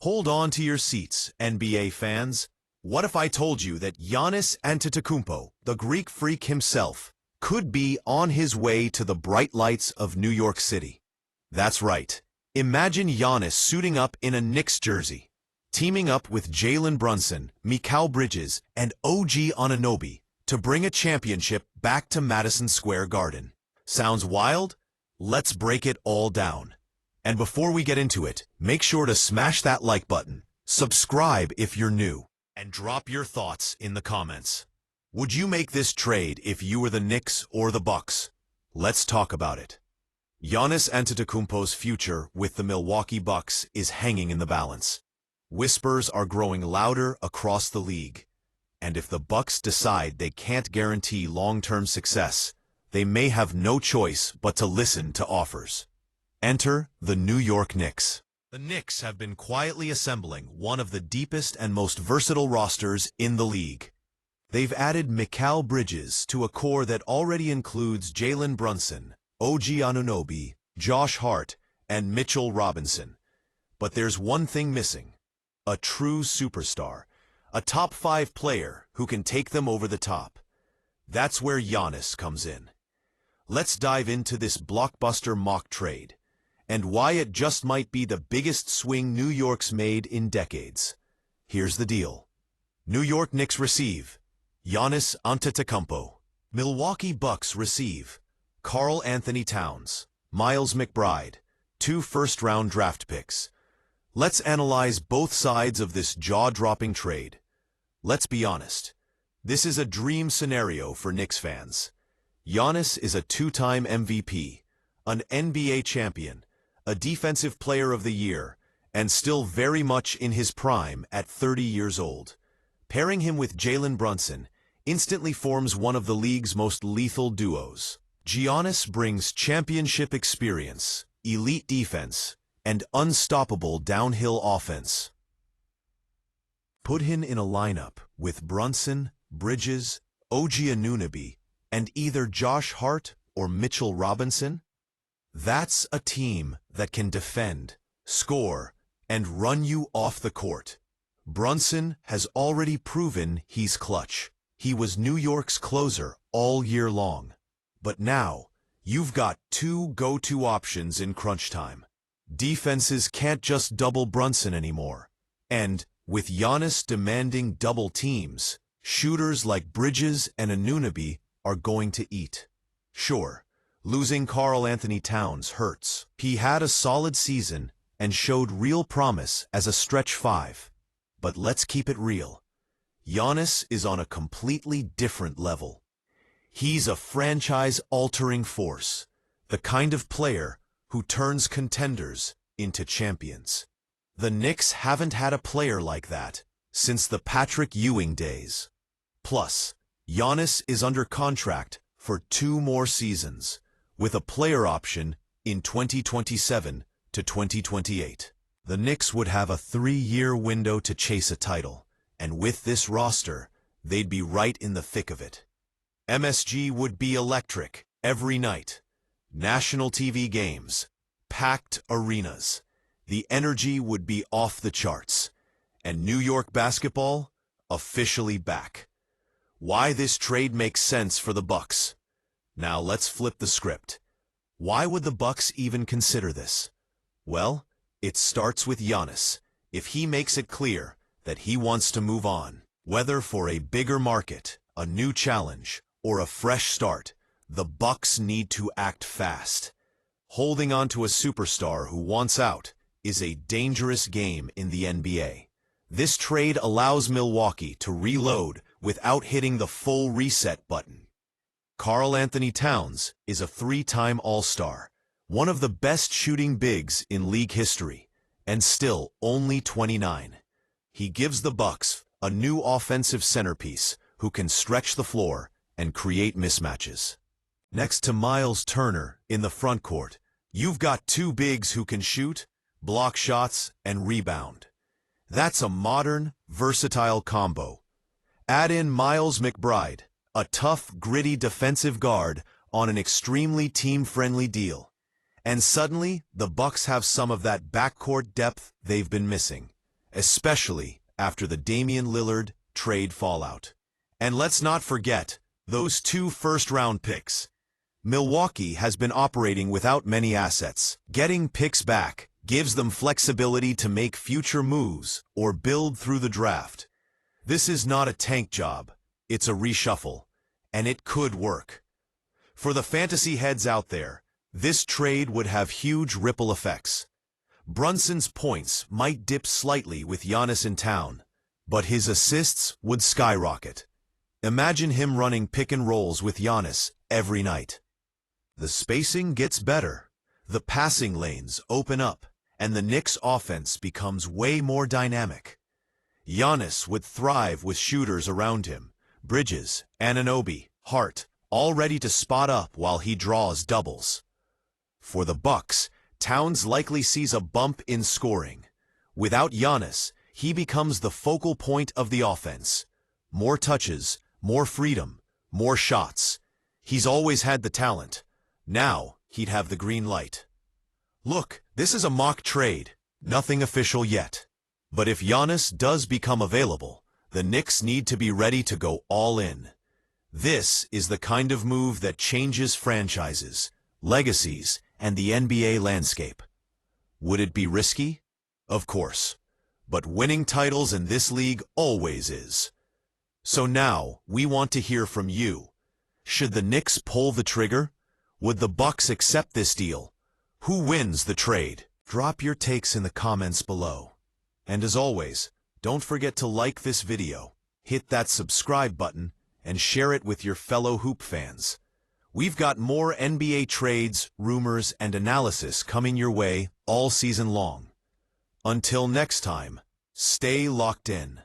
Hold on to your seats, NBA fans. What if I told you that Giannis Antetokounmpo, the Greek freak himself, could be on his way to the bright lights of New York City? That's right. Imagine Giannis suiting up in a Knicks jersey, teaming up with Jalen Brunson, Mikal Bridges, and OG Anunoby to bring a championship back to Madison Square Garden. Sounds wild? Let's break it all down. And before we get into it, make sure to smash that like button, subscribe if you're new, and drop your thoughts in the comments. Would you make this trade if you were the Knicks or the Bucks? Let's talk about it. Giannis Antetokounmpo's future with the Milwaukee Bucks is hanging in the balance. Whispers are growing louder across the league. And if the Bucks decide they can't guarantee long-term success, they may have no choice but to listen to offers. Enter the New York Knicks. The Knicks have been quietly assembling one of the deepest and most versatile rosters in the league. They've added Mikal Bridges to a core that already includes Jalen Brunson, OG Anunoby, Josh Hart, and Mitchell Robinson. But there's one thing missing: a true superstar, a top 5 player who can take them over the top. That's where Giannis comes in. Let's dive into this blockbuster mock trade, and why it just might be the biggest swing New York's made in decades. Here's the deal. New York Knicks receive Giannis Antetokounmpo. Milwaukee Bucks receive Karl-Anthony Towns, Miles McBride, 2 first-round draft picks. Let's analyze both sides of this jaw-dropping trade. Let's be honest. This is a dream scenario for Knicks fans. Giannis is a 2-time MVP, an NBA champion, a Defensive Player of the Year, and still very much in his prime at 30 years old. Pairing him with Jalen Brunson instantly forms one of the league's most lethal duos. Giannis brings championship experience, elite defense, and unstoppable downhill offense. Put him in a lineup with Brunson, Bridges, OG Anunoby, and either Josh Hart or Mitchell Robinson. That's a team that can defend, score, and run you off the court. Brunson has already proven he's clutch. He was New York's closer all year long. But now, you've got 2 go-to options in crunch time. Defenses can't just double Brunson anymore. And, with Giannis demanding double teams, shooters like Bridges and Anunoby are going to eat. Sure, losing Karl-Anthony Towns hurts. He had a solid season and showed real promise as a stretch 5. But let's keep it real. Giannis is on a completely different level. He's a franchise-altering force, the kind of player who turns contenders into champions. The Knicks haven't had a player like that since the Patrick Ewing days. Plus, Giannis is under contract for 2 more seasons, with a player option in 2027 to 2028. The Knicks would have a 3-year window to chase a title, and with this roster, they'd be right in the thick of it. MSG would be electric every night. National TV games, packed arenas. The energy would be off the charts. And New York basketball, officially back. Why this trade makes sense for the Bucks. Now let's flip the script. Why would the Bucks even consider this? Well, it starts with Giannis. If he makes it clear that he wants to move on, whether for a bigger market, a new challenge, or a fresh start, the Bucks need to act fast. Holding on to a superstar who wants out is a dangerous game in the NBA. This trade allows Milwaukee to reload without hitting the full reset button. Karl-Anthony Towns is a 3-time All-Star, one of the best shooting bigs in league history, and still only 29. He gives the Bucks a new offensive centerpiece who can stretch the floor and create mismatches. Next to Miles Turner in the front court, you've got 2 bigs who can shoot, block shots, and rebound. That's a modern, versatile combo. Add in Miles McBride, a tough, gritty defensive guard on an extremely team-friendly deal. And suddenly, the Bucks have some of that backcourt depth they've been missing. especially after the Damian Lillard trade fallout. And let's not forget those 2 first-round picks. Milwaukee has been operating without many assets. Getting picks back gives them flexibility to make future moves or build through the draft. This is not a tank job, it's a reshuffle, and it could work. For the fantasy heads out there, this trade would have huge ripple effects. Brunson's points might dip slightly with Giannis in town, but his assists would skyrocket. Imagine him running pick and rolls with Giannis every night. The spacing gets better, the passing lanes open up, and the Knicks' offense becomes way more dynamic. Giannis would thrive with shooters around him, Bridges, Anunoby, Hart, all ready to spot up while he draws doubles. For the Bucks, Towns likely sees a bump in scoring. Without Giannis, he becomes the focal point of the offense. More touches, more freedom, more shots. He's always had the talent. Now, he'd have the green light. Look, this is a mock trade. Nothing official yet. But if Giannis does become available, the Knicks need to be ready to go all in. This is the kind of move that changes franchises, legacies, and the NBA landscape. Would it be risky? Of course. But winning titles in this league always is. So now, we want to hear from you. Should the Knicks pull the trigger? Would the Bucks accept this deal? Who wins the trade? Drop your takes in the comments below. And as always, don't forget to like this video, hit that subscribe button, and share it with your fellow hoop fans. We've got more NBA trades, rumors, and analysis coming your way all season long. Until next time, stay locked in.